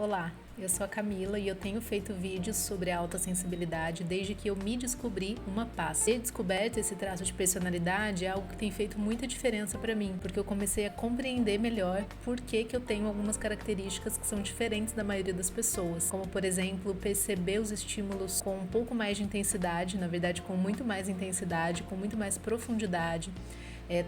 Olá, eu sou a Camila e eu tenho feito vídeos sobre a alta sensibilidade desde que eu me descobri uma paz. Ter descoberto esse traço de personalidade é algo que tem feito muita diferença para mim, porque eu comecei a compreender melhor por que eu tenho algumas características que são diferentes da maioria das pessoas, como por exemplo, perceber os estímulos com um pouco mais de intensidade, na verdade com muito mais intensidade, com muito mais profundidade.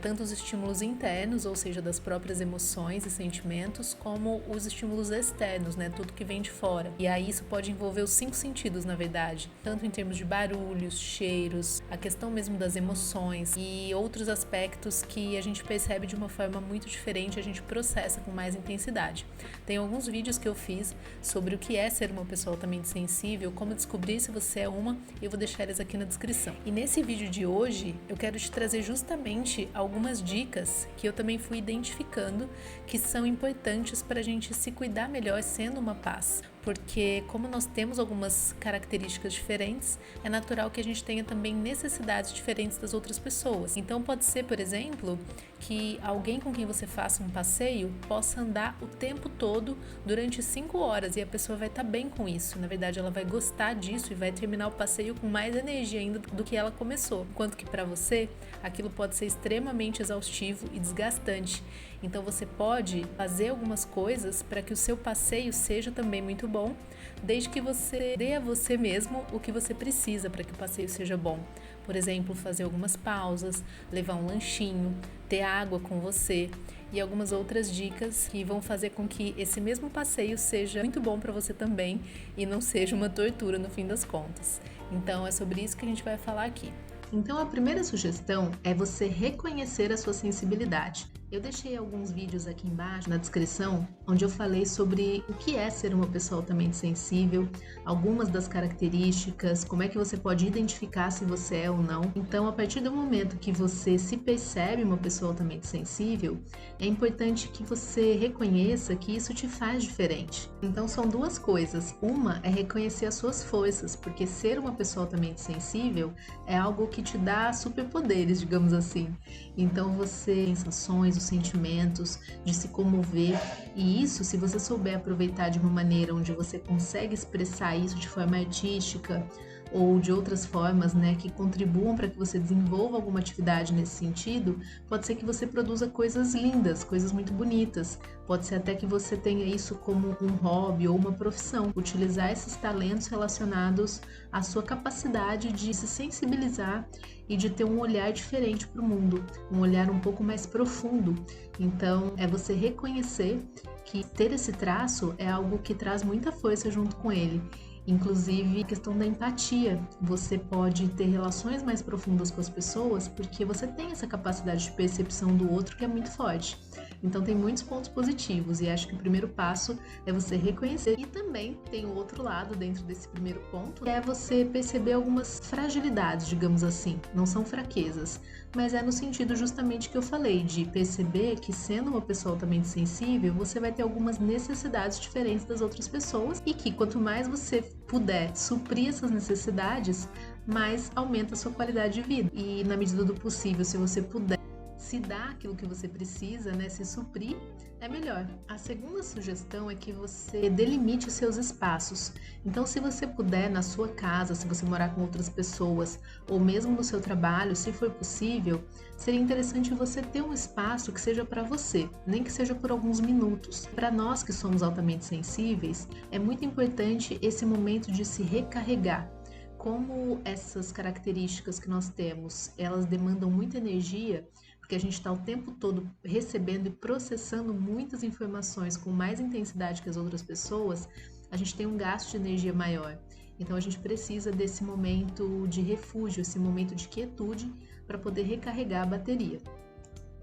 Tanto os estímulos internos, ou seja, das próprias emoções e sentimentos, como os estímulos externos, tudo que vem de fora. E aí isso pode envolver os 5 sentidos, na verdade, tanto em termos de barulhos, cheiros, a questão mesmo das emoções e outros aspectos que a gente percebe de uma forma muito diferente, a gente processa com mais intensidade. Tem alguns vídeos que eu fiz sobre o que é ser uma pessoa altamente sensível, como descobrir se você é uma, e eu vou deixar eles aqui na descrição. E nesse vídeo de hoje, eu quero te trazer justamente algumas dicas que eu também fui identificando que são importantes para a gente se cuidar melhor sendo uma paz. Porque como nós temos algumas características diferentes, é natural que a gente tenha também necessidades diferentes das outras pessoas. Então pode ser, por exemplo, que alguém com quem você faça um passeio possa andar o tempo todo durante 5 horas e a pessoa vai estar bem com isso. Na verdade, ela vai gostar disso e vai terminar o passeio com mais energia ainda do que ela começou. Enquanto que para você, aquilo pode ser extremamente exaustivo e desgastante. Então você pode fazer algumas coisas para que o seu passeio seja também muito bom, desde que você dê a você mesmo o que você precisa para que o passeio seja bom. Por exemplo, fazer algumas pausas, levar um lanchinho, ter água com você e algumas outras dicas que vão fazer com que esse mesmo passeio seja muito bom para você também e não seja uma tortura no fim das contas. Então é sobre isso que a gente vai falar aqui. Então, a primeira sugestão é você reconhecer a sua sensibilidade. Eu deixei alguns vídeos aqui embaixo na descrição, onde eu falei sobre o que é ser uma pessoa altamente sensível, algumas das características, como é que você pode identificar se você é ou não. Então, a partir do momento que você se percebe uma pessoa altamente sensível, é importante que você reconheça que isso te faz diferente. Então, são duas coisas. Uma é reconhecer as suas forças, porque ser uma pessoa altamente sensível é algo que te dá superpoderes, digamos assim. Então, você tem sensações, os sentimentos, de se comover, e isso, se você souber aproveitar de uma maneira onde você consegue expressar isso de forma artística ou de outras formas, que contribuam para que você desenvolva alguma atividade nesse sentido, pode ser que você produza coisas lindas, coisas muito bonitas. Pode ser até que você tenha isso como um hobby ou uma profissão, utilizar esses talentos relacionados à sua capacidade de se sensibilizar e de ter um olhar diferente para o mundo, um olhar um pouco mais profundo. Então, é você reconhecer que ter esse traço é algo que traz muita força junto com ele. Inclusive, a questão da empatia. Você pode ter relações mais profundas com as pessoas porque você tem essa capacidade de percepção do outro que é muito forte. Então, tem muitos pontos positivos e acho que o primeiro passo é você reconhecer. E também tem o outro lado dentro desse primeiro ponto, que é você perceber algumas fragilidades, digamos assim. Não são fraquezas, mas é no sentido justamente que eu falei, de perceber que sendo uma pessoa altamente sensível, você vai ter algumas necessidades diferentes das outras pessoas e que quanto mais você puder suprir essas necessidades, mais aumenta a sua qualidade de vida. E na medida do possível, se você puder se dar aquilo que você precisa, se suprir, é melhor. A segunda sugestão é que você delimite os seus espaços. Então, se você puder, na sua casa, se você morar com outras pessoas, ou mesmo no seu trabalho, se for possível, seria interessante você ter um espaço que seja para você, nem que seja por alguns minutos. Para nós que somos altamente sensíveis, é muito importante esse momento de se recarregar. Como essas características que nós temos, elas demandam muita energia, porque a gente está o tempo todo recebendo e processando muitas informações com mais intensidade que as outras pessoas, a gente tem um gasto de energia maior. Então a gente precisa desse momento de refúgio, esse momento de quietude para poder recarregar a bateria.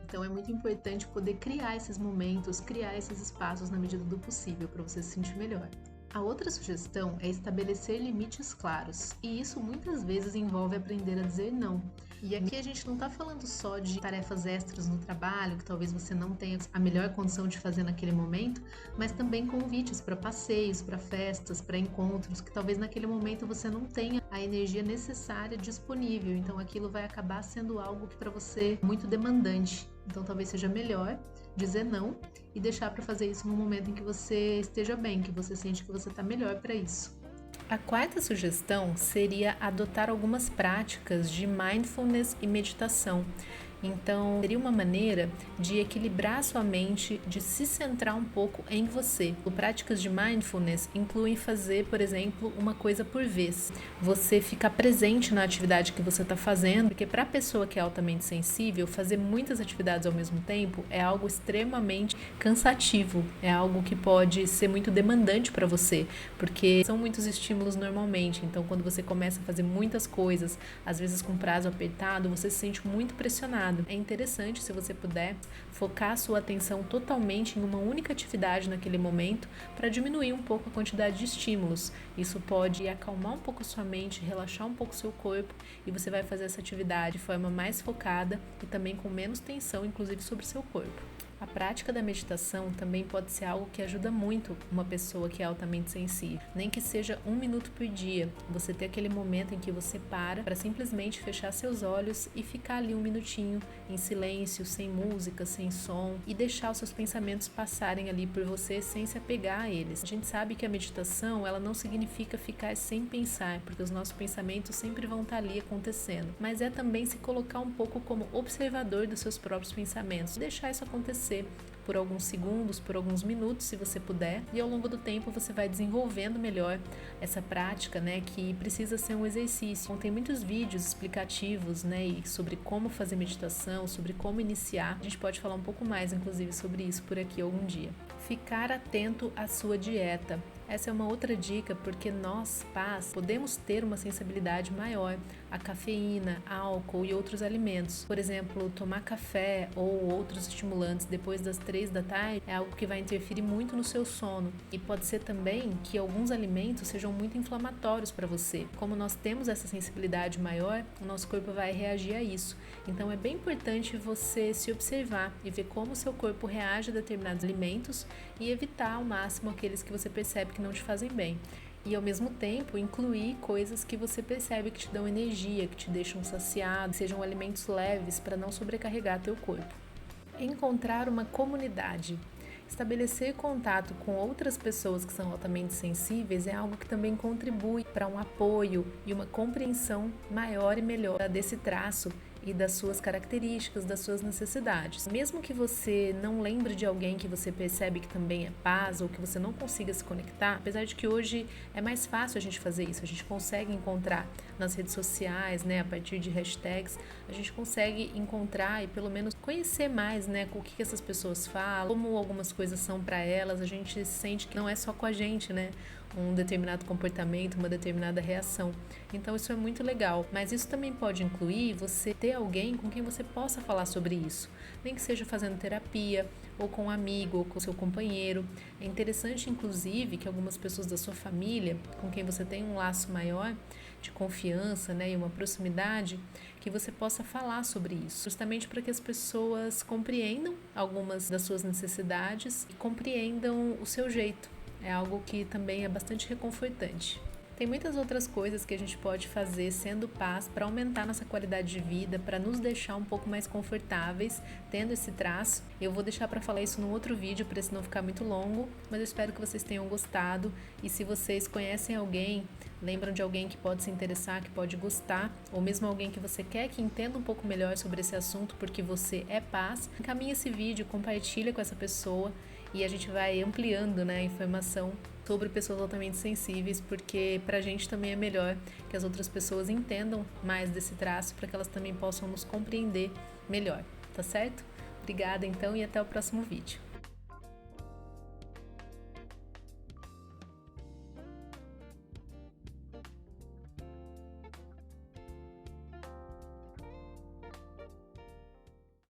Então é muito importante poder criar esses momentos, criar esses espaços na medida do possível para você se sentir melhor. A outra sugestão é estabelecer limites claros, e isso muitas vezes envolve aprender a dizer não. E aqui a gente não está falando só de tarefas extras no trabalho, que talvez você não tenha a melhor condição de fazer naquele momento, mas também convites para passeios, para festas, para encontros, que talvez naquele momento você não tenha a energia necessária disponível, então aquilo vai acabar sendo algo que para você é muito demandante. Então talvez seja melhor dizer não e deixar para fazer isso no momento em que você esteja bem, que você sente que você está melhor para isso. A quarta sugestão seria adotar algumas práticas de mindfulness e meditação. Então, seria uma maneira de equilibrar sua mente, de se centrar um pouco em você. Práticas de mindfulness incluem fazer, por exemplo, uma coisa por vez. Você ficar presente na atividade que você está fazendo, porque para a pessoa que é altamente sensível, fazer muitas atividades ao mesmo tempo é algo extremamente cansativo, é algo que pode ser muito demandante para você, porque são muitos estímulos normalmente. Então, quando você começa a fazer muitas coisas, às vezes com prazo apertado, você se sente muito pressionado. É interessante, se você puder, focar a sua atenção totalmente em uma única atividade naquele momento para diminuir um pouco a quantidade de estímulos. Isso pode acalmar um pouco a sua mente, relaxar um pouco o seu corpo e você vai fazer essa atividade de forma mais focada e também com menos tensão, inclusive sobre o seu corpo. A prática da meditação também pode ser algo que ajuda muito uma pessoa que é altamente sensível. Nem que seja 1 minuto por dia, você ter aquele momento em que você para simplesmente fechar seus olhos e ficar ali 1 minutinho em silêncio, sem música, sem som e deixar os seus pensamentos passarem ali por você sem se apegar a eles. A gente sabe que a meditação, ela não significa ficar sem pensar, porque os nossos pensamentos sempre vão estar ali acontecendo, mas é também se colocar um pouco como observador dos seus próprios pensamentos, deixar isso acontecer por alguns segundos, por alguns minutos, se você puder, e ao longo do tempo você vai desenvolvendo melhor essa prática, né, que precisa ser um exercício. Então, tem muitos vídeos explicativos, né, sobre como fazer meditação, sobre como iniciar. A gente pode falar um pouco mais, inclusive, sobre isso por aqui algum dia. Ficar atento à sua dieta. Essa é uma outra dica, porque nós, pais, podemos ter uma sensibilidade maior à cafeína, álcool e outros alimentos. Por exemplo, tomar café ou outros estimulantes depois das 3 da tarde é algo que vai interferir muito no seu sono. E pode ser também que alguns alimentos sejam muito inflamatórios para você. Como nós temos essa sensibilidade maior, o nosso corpo vai reagir a isso. Então é bem importante você se observar e ver como o seu corpo reage a determinados alimentos e evitar ao máximo aqueles que você percebe que não te fazem bem. E ao mesmo tempo incluir coisas que você percebe que te dão energia, que te deixam saciado, que sejam alimentos leves para não sobrecarregar teu corpo. Encontrar uma comunidade. Estabelecer contato com outras pessoas que são altamente sensíveis é algo que também contribui para um apoio e uma compreensão maior e melhor desse traço e das suas características, das suas necessidades. Mesmo que você não lembre de alguém que você percebe que também é paz ou que você não consiga se conectar, apesar de que hoje é mais fácil a gente fazer isso, a gente consegue encontrar nas redes sociais, né, a partir de hashtags, a gente consegue encontrar e pelo menos conhecer mais, né, o que essas pessoas falam, como algumas coisas são para elas, a gente sente que não é só com a gente, né, um determinado comportamento, uma determinada reação. Então isso é muito legal, mas isso também pode incluir você ter alguém com quem você possa falar sobre isso, nem que seja fazendo terapia, ou com um amigo, ou com seu companheiro. É interessante, inclusive, que algumas pessoas da sua família, com quem você tem um laço maior de confiança, né, e uma proximidade, que você possa falar sobre isso, justamente para que as pessoas compreendam algumas das suas necessidades e compreendam o seu jeito. É algo que também é bastante reconfortante. Tem muitas outras coisas que a gente pode fazer sendo paz para aumentar nossa qualidade de vida, para nos deixar um pouco mais confortáveis, tendo esse traço. Eu vou deixar para falar isso num outro vídeo, para esse não ficar muito longo, mas eu espero que vocês tenham gostado. E se vocês conhecem alguém, lembram de alguém que pode se interessar, que pode gostar, ou mesmo alguém que você quer que entenda um pouco melhor sobre esse assunto, porque você é paz, encaminha esse vídeo, compartilha com essa pessoa e a gente vai ampliando, né, a informação sobre pessoas altamente sensíveis, porque pra gente também é melhor que as outras pessoas entendam mais desse traço, para que elas também possam nos compreender melhor, tá certo? Obrigada então e até o próximo vídeo.